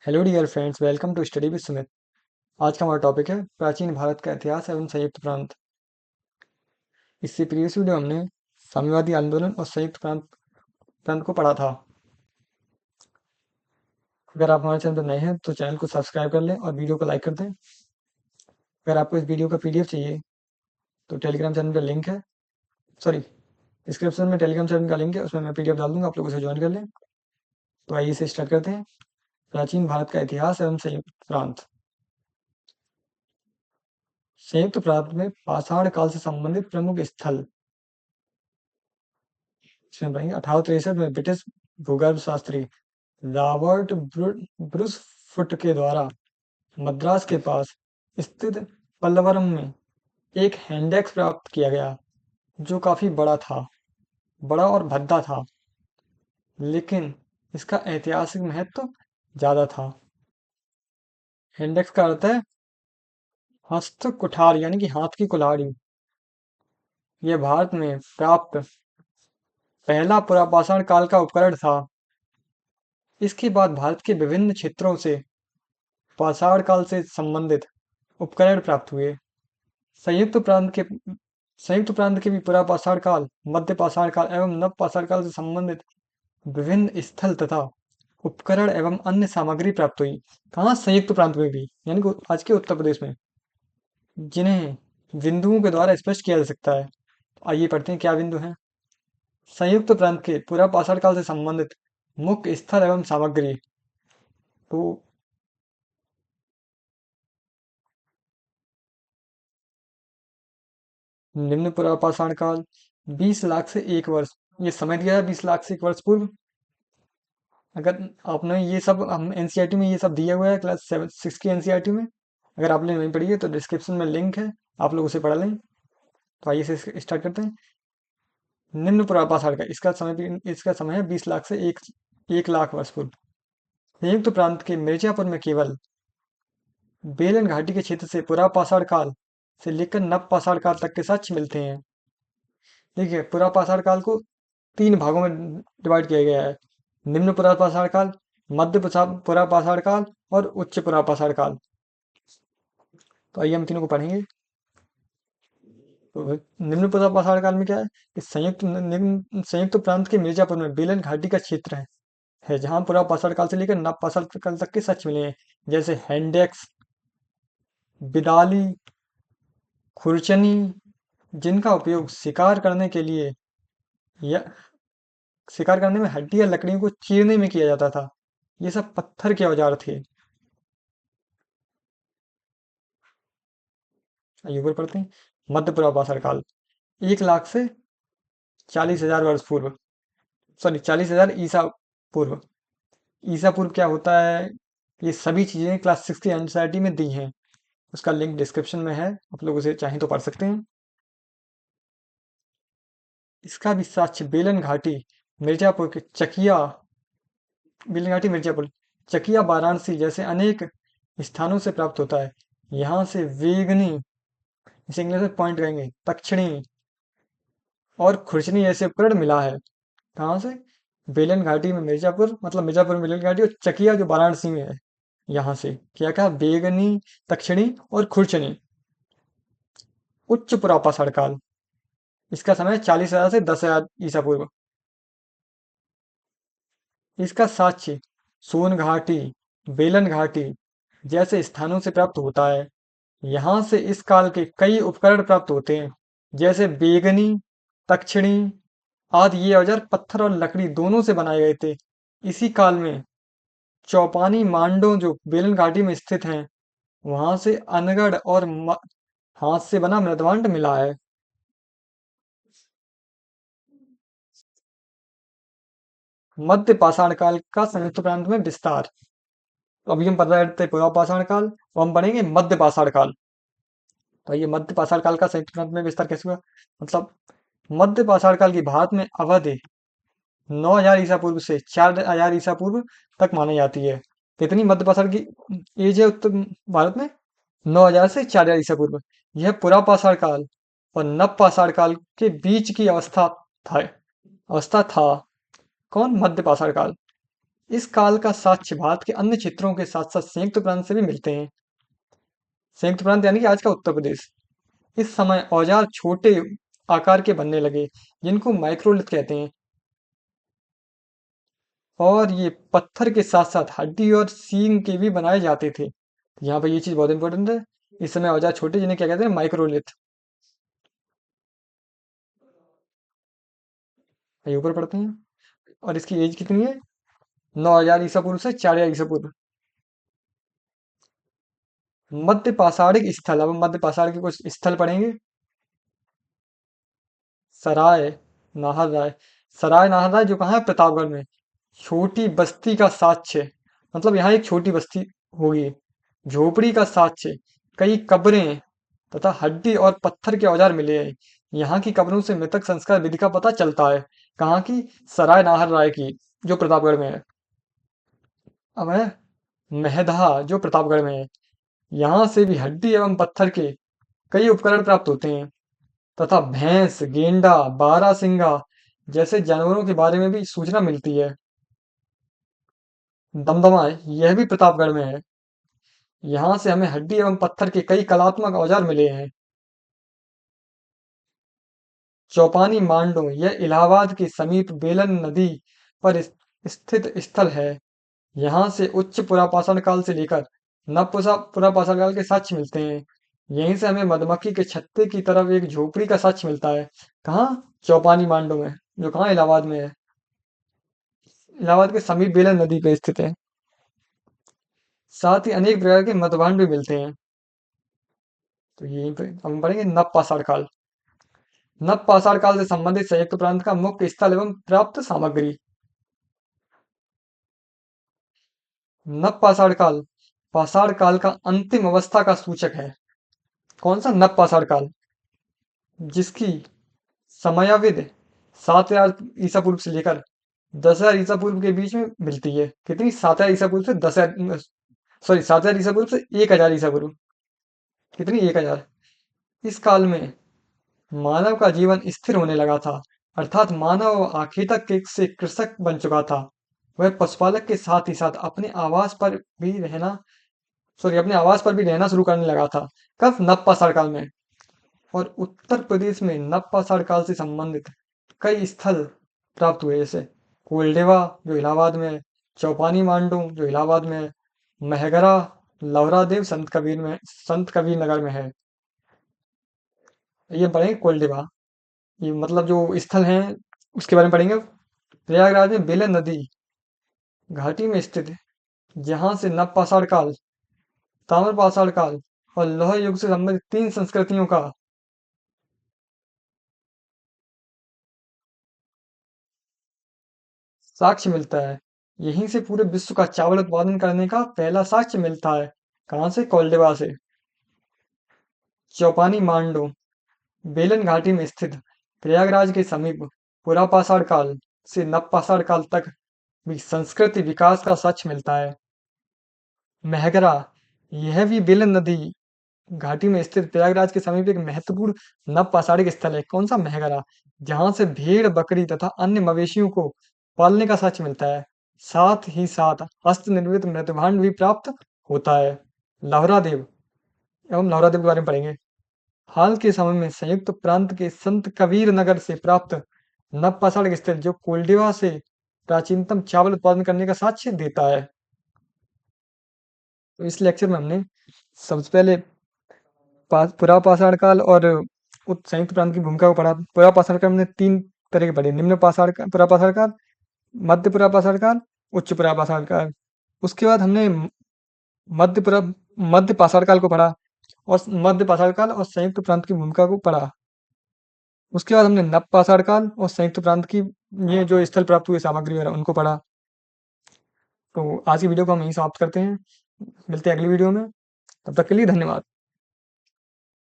Hello dear friends, welcome to study with Sumit. आज का हमारा टॉपिक है प्राचीन भारत का इतिहास एवं संयुक्त प्रांत। इससे प्रीवियस वीडियो हमने साम्यवादी आंदोलन और संयुक्त प्रांत को पढ़ा था। अगर आप हमारे चैनल पर नए हैं तो चैनल को सब्सक्राइब कर लें और वीडियो को लाइक कर दें। अगर आपको इस वीडियो का पीडीएफ चाहिए तो टेलीग्राम चैनल का लिंक है, सॉरी, डिस्क्रिप्शन में टेलीग्राम चैनल का लिंक है, उसमें मैं पीडीएफ डाल दूंगा, आप लोग उसे ज्वाइन कर लें। तो आइए इसे स्टार्ट करते हैं। प्राचीन भारत का इतिहास एवं संयुक्त प्रांत। संयुक्त प्रांत में पाषाण काल से संबंधित प्रमुख स्थल। इसमें पढ़ेंगे 1863 में ब्रिटिश भूगर्भ शास्त्री रॉबर्ट ब्रूसफुट के द्वारा मद्रास के पास स्थित पल्लवरम में एक हैंडेक्स प्राप्त किया गया, जो काफी बड़ा और भद्दा था, लेकिन इसका ऐतिहासिक महत्व ज्यादा था। हैंडेक्स का अर्थ है हस्त कुठार, यानी कि हाथ की कुल्हाड़ी। यह भारत में प्राप्त पहला पुरापाषाण काल का उपकरण था। इसके बाद भारत के विभिन्न क्षेत्रों से पाषाण काल से संबंधित उपकरण प्राप्त हुए। संयुक्त प्रांत के संयुक्त प्रांत के भी पुरापाषाण काल, मध्य पाषाण काल एवं नव पाषाण काल से संबंधित विभिन्न स्थल तथा उपकरण एवं अन्य सामग्री प्राप्त हुई। कहाँ? संयुक्त प्रांत में भी, यानी कि आज के उत्तर प्रदेश में, जिन्हें बिंदुओं के द्वारा स्पष्ट किया जा सकता है। तो आइए पढ़ते हैं क्या बिंदु हैं। संयुक्त प्रांत के पुरापाषाण काल से संबंधित मुख्य स्थल एवं सामग्री। तो निम्न पुरापाषाण काल 20 लाख से 1 वर्ष, ये समय दिया है 20 लाख से 1 वर्ष पूर्व। अगर आपने ये सब, हम एनसीईआरटी में ये सब दिया हुआ है, क्लास 6 की एनसीईआरटी में। अगर आपने नहीं पढ़ी है तो डिस्क्रिप्शन में लिंक है, आप लोग उसे पढ़ लें। तो आइए से स्टार्ट करते हैं। निम्न पुरापाषाण का इसका समय है 20 लाख से 1 लाख वर्ष पूर्व। संयुक्त प्रांत के मिर्जापुर में केवल बेलन घाटी के क्षेत्र से पुरापाषाण काल से लेकर नव पाषाण काल तक के साक्ष्य मिलते हैं। देखिए, पुरापाषाण काल को 3 भागों में डिवाइड किया गया है: निम्न पुरापाषाण काल, मध्य पुरापाषाण काल और उच्च पुरापाषाण काल। तो आइए हम तीनों को पढ़ेंगे। तो निम्न पुरापाषाण काल में क्या है कि संयुक्त प्रांत के मिर्जापुर में बेलन घाटी का क्षेत्र है जहां पुरापाषाण काल से लेकर नव पाषाण काल तक के साक्ष्य मिले हैं, जैसे हैंडेक्स, बिदाली, खुरचनी, जिनका उपयोग शिकार करने में हड्डी या लकड़ियों को चीरने में किया जाता था। ये सब पत्थर के औजार थे। आइए ऊपर पढ़ते हैं। मध्य पुरापाषाण काल 1 लाख से 40,000 वर्ष पूर्व, सॉरी 40,000 ईसा पूर्व। ईसा पूर्व क्या होता है, ये सभी चीजें क्लास 6 की एनसीईआरटी में दी हैं। उसका लिंक डिस्क्रिप्शन में है, आप लोग उसे चाहें तो पढ़ सकते हैं। इसका भी साक्ष्य मिर्जापुर के चकिया बेलन घाटी मिर्जापुर, चकिया, वाराणसी जैसे अनेक स्थानों से प्राप्त होता है। यहाँ से वेगनी, इसे इंग्लिश में पॉइंट कहेंगे, तक्षणी और खुर्चनी जैसे उपकरण मिला है। कहाँ से? बेलन घाटी में मिर्जापुर, मतलब मिर्जापुर में बेलन घाटी, और चकिया जो वाराणसी में है, यहाँ से क्या कहा, बेगनी, तक्षणी और खुर्चनी। उच्च पुरापाषाण काल, इसका समय 40,000 से 10,000 ईसा पूर्व। इसका साक्ष्य सोन घाटी, बेलन घाटी जैसे स्थानों से प्राप्त होता है। यहाँ से इस काल के कई उपकरण प्राप्त होते हैं, जैसे बेगनी, तक्षणी आदि। ये औजार पत्थर और लकड़ी दोनों से बनाए गए थे। इसी काल में चौपानी मांडो जो बेलन घाटी में स्थित हैं, वहां से अनगढ़ और हाथ से बना मृदवांड मिला है। मध्य पाषाण काल का संयुक्त प्रांत में विस्तार। तो अभी हम पढ़ रहे थे पूर्व पाषाण काल, तो हम पढ़ेंगे मध्य पाषाण काल। तो ये मध्य पाषाण काल का संयुक्त प्रांत में विस्तार कैसे हुआ, मतलब मध्य पाषाण काल की भारत में अवधि 9,000 ईसा पूर्व से 4,000 ईसा पूर्व तक मानी जाती है। कितनी मध्य पाषाण की एज है उत्तर भारत में? 9,000 से 4,000 ईसा पूर्व। यह पुरापाषाण काल और नवपाषाण काल के बीच की अवस्था था। कौन? मध्य पाषाण काल। इस काल का साक्ष्य भारत के अन्य क्षेत्रों के साथ साथ संयुक्त प्रांत से भी मिलते हैं। संयुक्त प्रांत यानी कि आज का उत्तर प्रदेश। इस समय औजार छोटे आकार के बनने लगे, जिनको माइक्रोलिथ कहते हैं। और ये पत्थर के साथ साथ हड्डी और सींग के भी बनाए जाते थे। यहाँ पर ये चीज बहुत इंपॉर्टेंट है। इस समय औजार छोटे, जिन्हें क्या कहते हैं, माइक्रोलिथ। ये ऊपर पढ़ते हैं। और इसकी एज कितनी है? 9000 ईसा पूर्व से 4000 ईसा पूर्व। मध्य पाषाणिक स्थल, अब हम मध्य पाषाण के कुछ स्थल पढ़ेंगे। सराय नाहर राय। सराय नाहर राय जो कहाँ है? प्रतापगढ़ में। छोटी बस्ती का साक्ष्य, मतलब यहाँ एक छोटी बस्ती होगी। झोपड़ी का साक्ष्य, कई कब्रें तथा हड्डी और पत्थर के औजार मिले हैं। यहाँ की कब्रों से मृतक संस्कार विधि का पता चलता है। कहाँ की? सराय नाहर राय की, जो प्रतापगढ़ में है। अब है महदहा, जो प्रतापगढ़ में है। यहाँ से भी हड्डी एवं पत्थर के कई उपकरण प्राप्त होते हैं, तथा भैंस, गेंडा, बारहसिंगा जैसे जानवरों के बारे में भी सूचना मिलती है। दमदमा है, यह भी प्रतापगढ़ में है। यहाँ से हमें हड्डी एवं पत्थर के कई कलात्मक औजार मिले हैं। चौपानी मांडो, यह इलाहाबाद के समीप बेलन नदी पर स्थित स्थल है। यहाँ से उच्च पुरापाषाण काल से लेकर पुरापाषाण काल के साक्ष्य मिलते हैं। यहीं से हमें मधुमक्खी के छत्ते की तरफ एक झोपड़ी का साक्ष्य मिलता है। कहाँ? चौपानी मांडो में, जो कहाँ? इलाहाबाद में है। इलाहाबाद के समीप बेलन नदी पे स्थित है। साथ ही अनेक प्रकार के मृतभांड भी मिलते हैं। तो यहीं पे हम पढ़ेंगे नव पाषाण काल। नव पाषाण काल से संबंधित संयुक्त प्रांत का मुख्य स्थल एवं प्राप्त सामग्री। नव पाषाण काल का अंतिम अवस्था का सूचक है। कौन सा? नव पाषाण काल, जिसकी समयावधि 7000 ईसा पूर्व से लेकर 10,000 ईसा पूर्व के बीच में मिलती है। कितनी? 7000 ईसा पूर्व से 10,000, सॉरी 7000 ईसा पूर्व से 1000 ईसा पूर्व। कितनी? 1000। इस काल में मानव का जीवन स्थिर होने लगा था, अर्थात मानव आखेटक से कृषक बन चुका था। वह पशुपालक के साथ ही साथ अपने आवास पर भी रहना शुरू करने लगा था। कब? नवपाषाण काल में। और उत्तर प्रदेश में नवपाषाण काल से संबंधित कई स्थल प्राप्त हुए, जैसे कोल्डेवा, जो इलाहाबाद में है। चौपानी मांडू, जो इलाहाबाद में है। महगरा, लवरादेव संत कबीर नगर में है। ये पढ़ेंगे कोल्डेवा, ये मतलब जो स्थल हैं उसके बारे में पढ़ेंगे। प्रयागराज में बेलन नदी घाटी में स्थित है, जहाँ से नवपाषाण काल, ताम्रपाषाण काल और लौह युग से संबंधित 3 संस्कृतियों का साक्ष्य मिलता है। यहीं से पूरे विश्व का चावल उत्पादन करने का पहला साक्ष्य मिलता है। कहाँ से? कोल्डवा से। चौपानी मांडो बेलन घाटी में स्थित, प्रयागराज के समीप पुरापाषाण काल से नवपाषाण काल तक भी संस्कृति विकास का साक्ष्य मिलता है। महगरा, यह भी बेलन नदी घाटी में स्थित प्रयागराज के समीप एक महत्वपूर्ण नवपाषाणिक स्थल है। कौन सा? महगरा, जहां से भेड़, बकरी तथा अन्य मवेशियों को पालने का साक्ष्य मिलता है। साथ ही साथ हस्त निर्मित मृतभांड भी प्राप्त होता है। लहरादेव एवं लहरादेव के बारे में पढ़ेंगे। हाल के समय में संयुक्त प्रांत के संत कबीर नगर से प्राप्त नवपाषाणिक स्थल, जो कोल्डिवा से प्राचीनतम चावल उत्पादन करने का साक्ष्य देता है। तो इस लेक्चर में हमने सबसे पहले पुरापाषाण काल और संयुक्त प्रांत की भूमिका को पढ़ा। पुरापाषाण काल हमने 3 तरह के पढ़े: निम्न पुरापाषाण काल, मध्य पुरापाषाण काल, उच्च पुरापाषाण काल। उसके बाद हमने मध्य पुरा मध्य पाषाण काल को पढ़ा, और मध्य पाषाण काल और संयुक्त प्रांत की भूमिका को पढ़ा। उसके बाद हमने नव पाषाण काल और संयुक्त प्रांत की ये जो स्थल प्राप्त हुए सामग्री वगैरह उनको पढ़ा। तो आज की वीडियो को हम यहीं समाप्त करते हैं। मिलते हैं अगली वीडियो में। तब तक के लिए धन्यवाद।